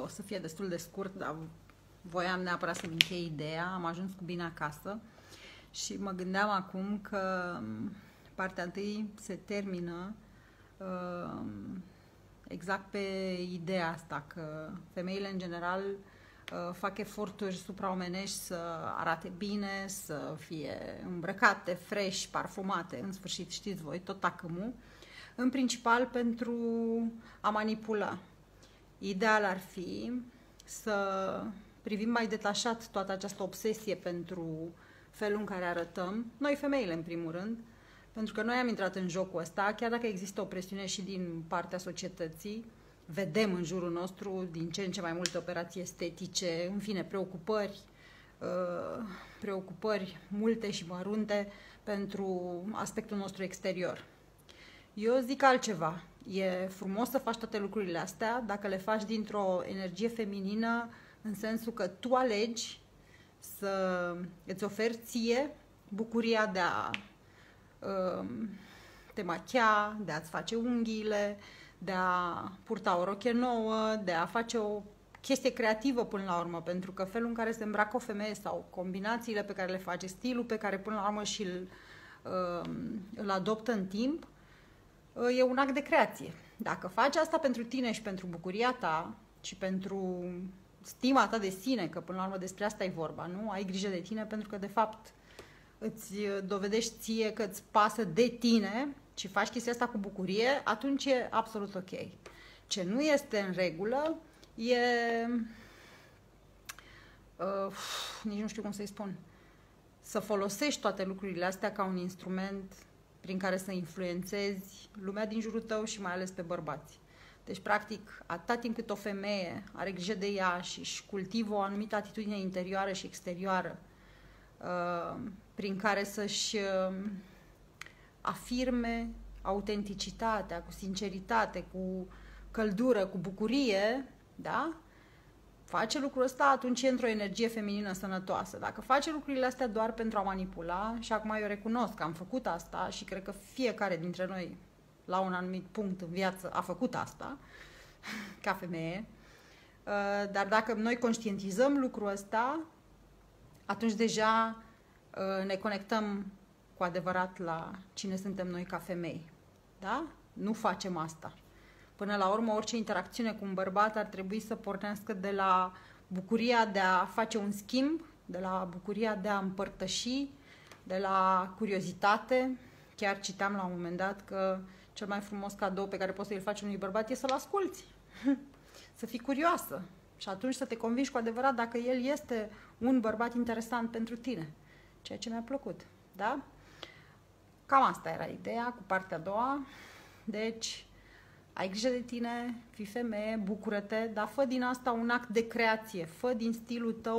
O să fie destul de scurt, dar voiam neapărat să-mi închei ideea. Am ajuns cu bine acasă și mă gândeam acum că partea întâi se termină exact pe ideea asta, că femeile în general fac eforturi supraomenești să arate bine, să fie îmbrăcate, fresh, parfumate, în sfârșit știți voi, tot tacâmul, în principal pentru a manipula. Ideal ar fi să privim mai detașat toată această obsesie pentru felul în care arătăm, noi femeile în primul rând, pentru că noi am intrat în jocul ăsta, chiar dacă există o presiune și din partea societății, vedem în jurul nostru din ce în ce mai multe operații estetice, în fine, preocupări multe și mărunte pentru aspectul nostru exterior. Eu zic altceva. E frumos să faci toate lucrurile astea dacă le faci dintr-o energie feminină, în sensul că tu alegi să îți oferi ție bucuria de a te machia, de a-ți face unghiile, de a purta o rochie nouă, de a face o chestie creativă până la urmă, pentru că felul în care se îmbracă o femeie sau combinațiile pe care le face, stilul pe care până la urmă și îl adoptă în timp, e un act de creație. Dacă faci asta pentru tine și pentru bucuria ta și pentru stima ta de sine, că până la urmă despre asta e vorba, nu? Ai grijă de tine pentru că de fapt îți dovedești ție că îți pasă de tine și faci chestia asta cu bucurie, atunci e absolut ok. Ce nu este în regulă e... nici nu știu cum să-i spun. Să folosești toate lucrurile astea ca un instrument prin care să influențezi lumea din jurul tău și mai ales pe bărbați. Deci, practic, atâta timp cât o femeie are grijă de ea și își cultivă o anumită atitudine interioară și exterioară prin care să-și afirme autenticitatea, cu sinceritate, cu căldură, cu bucurie, da? Face lucrul ăsta, atunci e într-o energie feminină sănătoasă. Dacă face lucrurile astea doar pentru a manipula, și acum eu recunosc că am făcut asta și cred că fiecare dintre noi la un anumit punct în viață a făcut asta, ca femeie, dar dacă noi conștientizăm lucrul ăsta, atunci deja ne conectăm cu adevărat la cine suntem noi ca femei. Da? Nu facem asta. Până la urmă, orice interacțiune cu un bărbat ar trebui să pornească de la bucuria de a face un schimb, de la bucuria de a împărtăși, de la curiozitate. Chiar citeam la un moment dat că cel mai frumos cadou pe care poți să-l faci unui bărbat e să-l asculți. Să fii curioasă. Și atunci să te convingi cu adevărat dacă el este un bărbat interesant pentru tine. Ceea ce mi-a plăcut. Da? Cam asta era ideea cu partea a doua. Deci, ai grijă de tine, fii femeie, bucură-te, dar fă din asta un act de creație. Fă din stilul tău